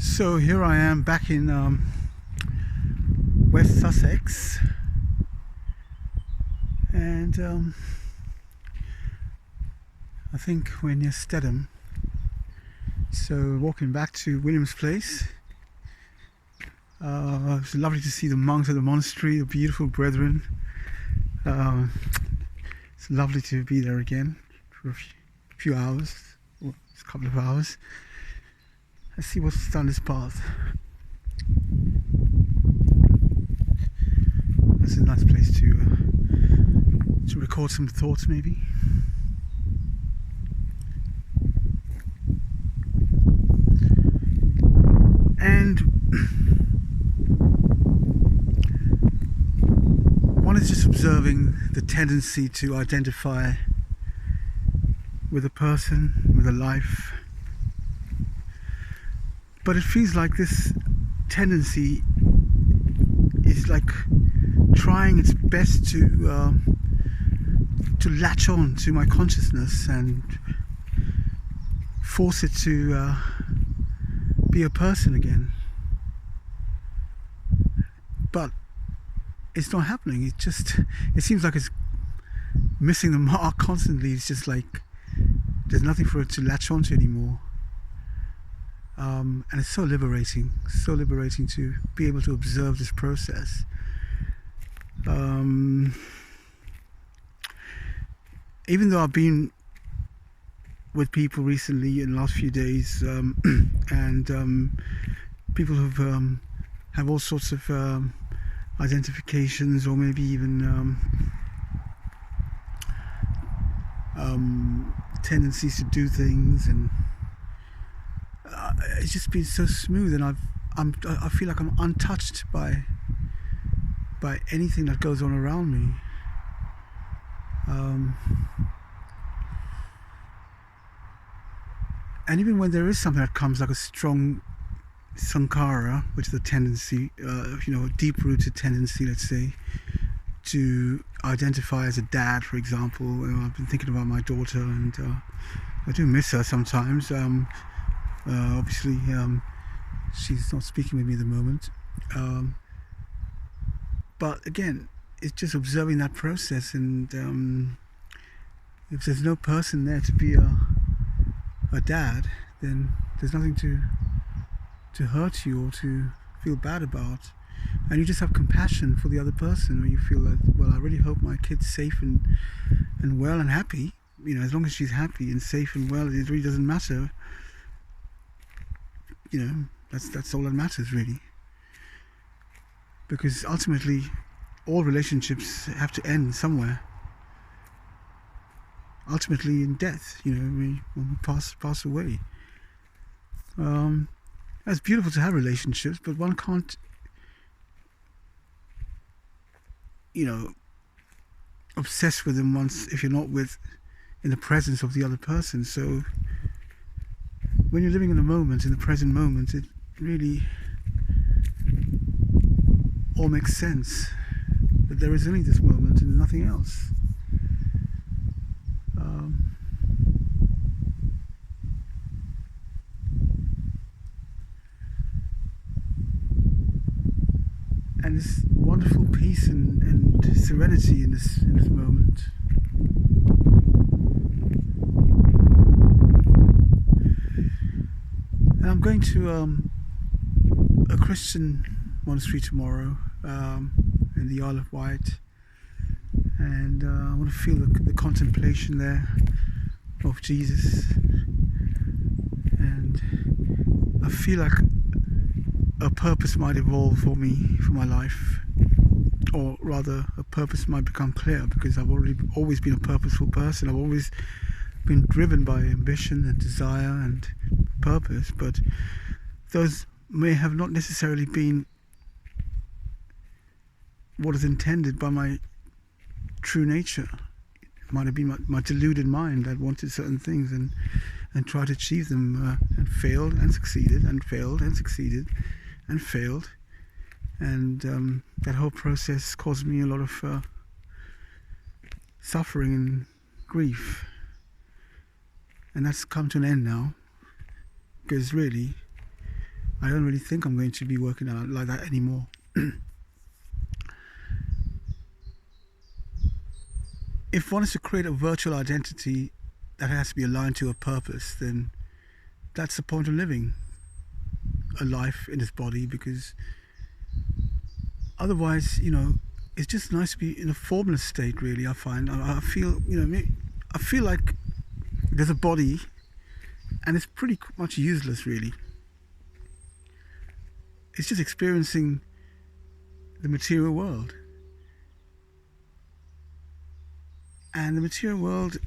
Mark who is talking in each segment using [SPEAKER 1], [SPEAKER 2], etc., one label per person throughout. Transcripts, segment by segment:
[SPEAKER 1] So here I am back in West Sussex, and I think we're near Stedham. So walking back to William's Place. It was lovely to see the monks of the monastery, the beautiful brethren. It's lovely to be there again for a few hours, or a couple of hours. Let's see what's down this path. That's a nice place to record some thoughts, maybe. And one is just observing the tendency to identify with a person, with a life. But it feels like this tendency is like trying its best to latch on to my consciousness and force it to be a person again. But it's not happening. It seems like it's missing the mark constantly. It's just like there's nothing for it to latch onto anymore. And it's so liberating to be able to observe this process. Even though I've been with people recently in the last few days, and people who have all sorts of identifications, or maybe even tendencies to do things, and it's just been so smooth, and I feel like I'm untouched by anything that goes on around me. And even when there is something that comes, like a strong sankhara, which is a tendency, a deep-rooted tendency, let's say, to identify as a dad, for example. I've been thinking about my daughter, and I do miss her sometimes. Obviously, she's not speaking with me at the moment. But again, it's just observing that process, and if there's no person there to be a dad, then there's nothing to hurt you or to feel bad about, and you just have compassion for the other person, or you feel like, well, I really hope my kid's safe and well and happy. As long as she's happy and safe and well, it really doesn't matter. That's all that matters, really, because ultimately all relationships have to end somewhere. Ultimately in death, when we pass away. It's beautiful to have relationships, but one can't, obsess with them if you're not in the presence of the other person. So when you're living in the moment, in the present moment, it really all makes sense that there is only this moment and nothing else. And this wonderful peace and serenity in this moment. And I'm going to a Christian monastery tomorrow, in the Isle of Wight, and I want to feel the contemplation there of Jesus, and I feel like a purpose might evolve for me, for my life, or rather a purpose might become clear, because I've always been a purposeful person. I've always been driven by ambition and desire and purpose, but those may have not necessarily been what is intended by my true nature. It might have been my deluded mind that wanted certain things and tried to achieve them, and failed and succeeded, and failed and succeeded and failed, and that whole process caused me a lot of suffering and grief, and that's come to an end now, because really I don't really think I'm going to be working out like that anymore. If one is to create a virtual identity that has to be aligned to a purpose, then that's the point of living a life in this body, because otherwise, it's just nice to be in a formless state, really. I find I feel, I feel like there's a body and it's pretty much useless, really. It's just experiencing the material world. And the material world,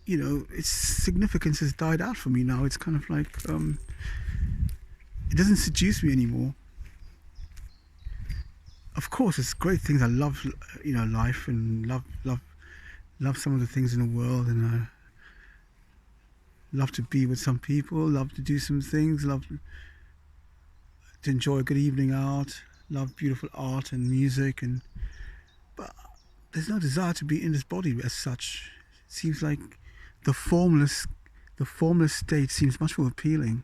[SPEAKER 1] its significance has died out for me now. It's kind of like, it doesn't seduce me anymore. Of course, it's great things. I love, life, and love some of the things in the world, and I love to be with some people, love to do some things, love to enjoy a good evening out, love beautiful art and music, but there's no desire to be in this body as such. It seems like the formless state seems much more appealing.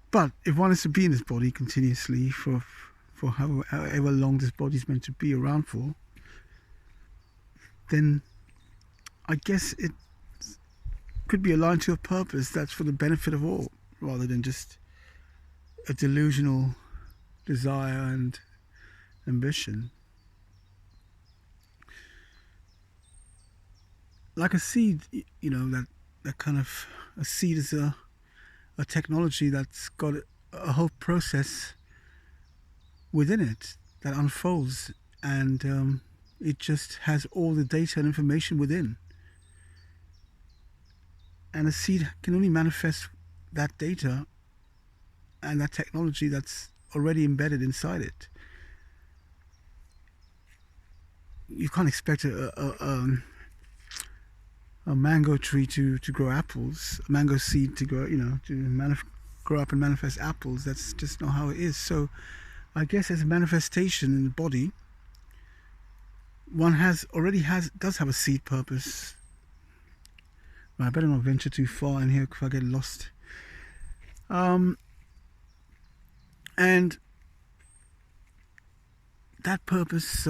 [SPEAKER 1] But if one is to be in this body continuously for however long this body is meant to be around for, then I guess it could be aligned to a purpose that's for the benefit of all, rather than just a delusional desire and ambition. Like a seed, that kind of, a seed is a technology that's got a whole process within it that unfolds, and it just has all the data and information within. And a seed can only manifest that data and that technology that's already embedded inside it. You can't expect a mango tree to grow apples, a mango seed to grow, grow up and manifest apples. That's just not how it is. So I guess as a manifestation in the body, one does have a seed purpose. Well, I better not venture too far in here if I get lost. And that purpose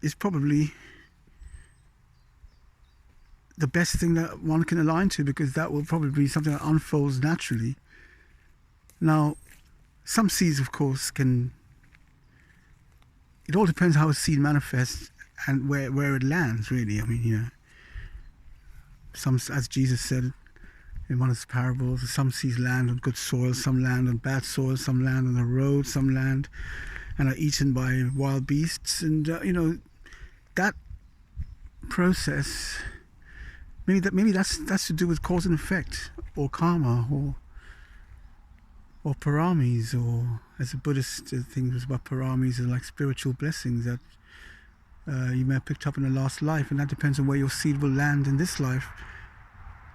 [SPEAKER 1] is probably the best thing that one can align to, because that will probably be something that unfolds naturally. Now, some seeds, of course, it all depends how a seed manifests and where it lands, really. I mean, some, as Jesus said in one of his parables, some seeds land on good soil, some land on bad soil, some land on the road, some land and are eaten by wild beasts. And that process, maybe that's to do with cause and effect, or karma, or paramis, or as a Buddhist thing was about paramis, are like spiritual blessings that you may have picked up in a last life, and that depends on where your seed will land in this life.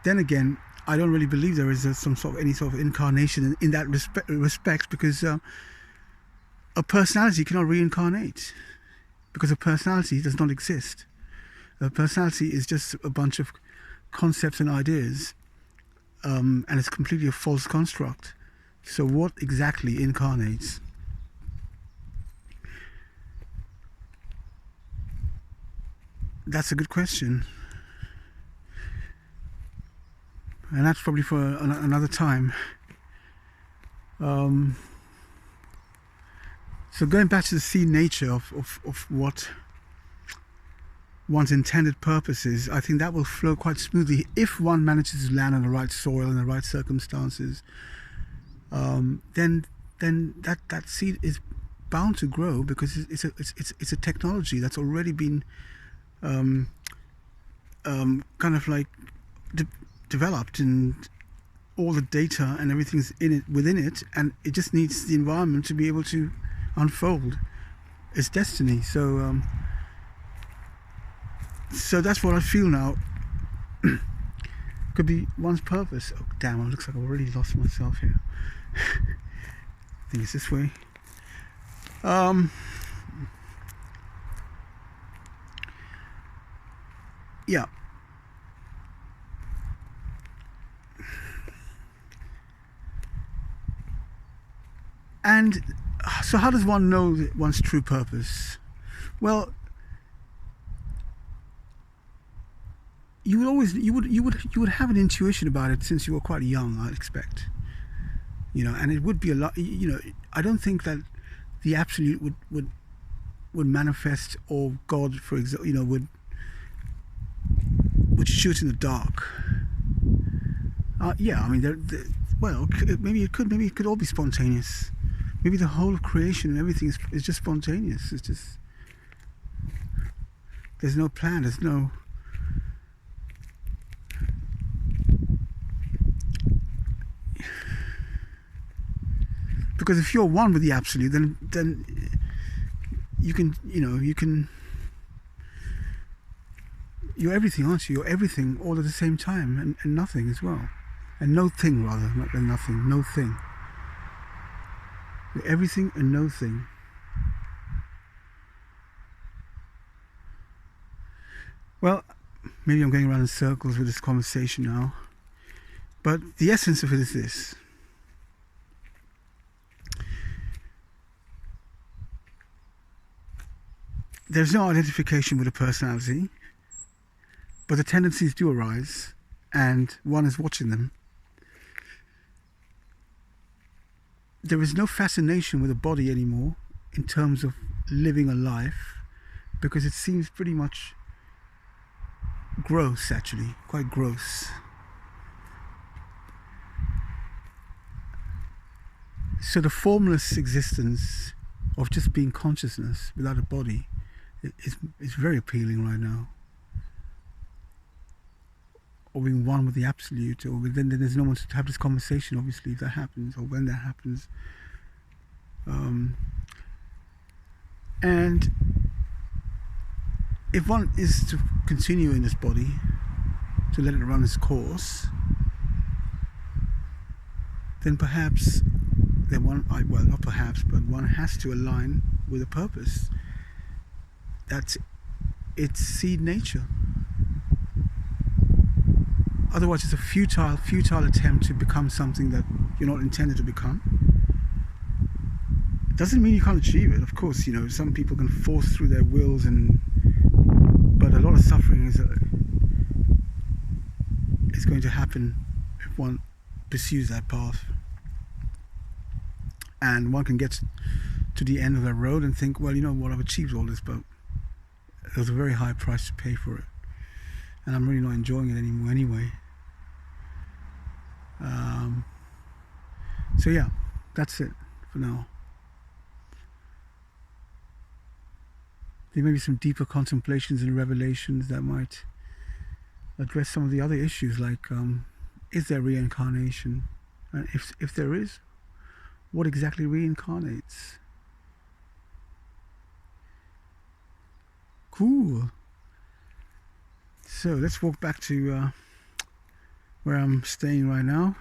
[SPEAKER 1] Then again, I don't really believe there is any sort of incarnation in that respect, because a personality cannot reincarnate, because a personality does not exist. A personality is just a bunch of concepts and ideas, and it's completely a false construct. So what exactly incarnates? That's a good question, and that's probably for another time. So going back to the seed nature of what one's intended purpose is, I think that will flow quite smoothly if one manages to land on the right soil and the right circumstances. Then that seed is bound to grow, because it's a technology that's already been kind of like developed, and all the data and everything's within it, and it just needs the environment to be able to unfold its destiny. So that's what I feel now. Could be one's purpose. Oh damn, it looks like I've already lost myself here. I think it's this way. Yeah. And so how does one know one's true purpose? Well, you would have an intuition about it since you were quite young, I'd expect. And it would be a lot. I don't think that the absolute would manifest, or God, for example, would shoot in the dark. Yeah, I mean, well, maybe it could all be spontaneous. Maybe the whole of creation and everything is just spontaneous. It's just, there's no plan. There's no. Because if you're one with the absolute, then you can, you're everything, aren't you? You're everything all at the same time, and nothing as well. And no thing, rather, not than nothing, no thing. You're everything and no thing. Well, maybe I'm going around in circles with this conversation now. But the essence of it is this. There's no identification with a personality, but the tendencies do arise, and one is watching them. There is no fascination with a body anymore in terms of living a life, because it seems pretty much gross, actually, quite gross. So the formless existence of just being consciousness without a body is very appealing right now. Or being one with the absolute, or then there's no one to have this conversation, obviously, if that happens, or when that happens. And if one is to continue in this body, to let it run its course, then perhaps, well, not perhaps, but one has to align with a purpose. That's its seed nature. Otherwise, it's a futile attempt to become something that you're not intended to become. Doesn't mean you can't achieve it. Of course, some people can force through their wills, but a lot of suffering is going to happen if one pursues that path. And one can get to the end of that road and think, well, I've achieved all this, but there's a very high price to pay for it, and I'm really not enjoying it anymore anyway. So yeah, that's it for now. There may be some deeper contemplations and revelations that might address some of the other issues, like is there reincarnation? And if there is, what exactly reincarnates? Cool. So let's walk back to where I'm staying right now.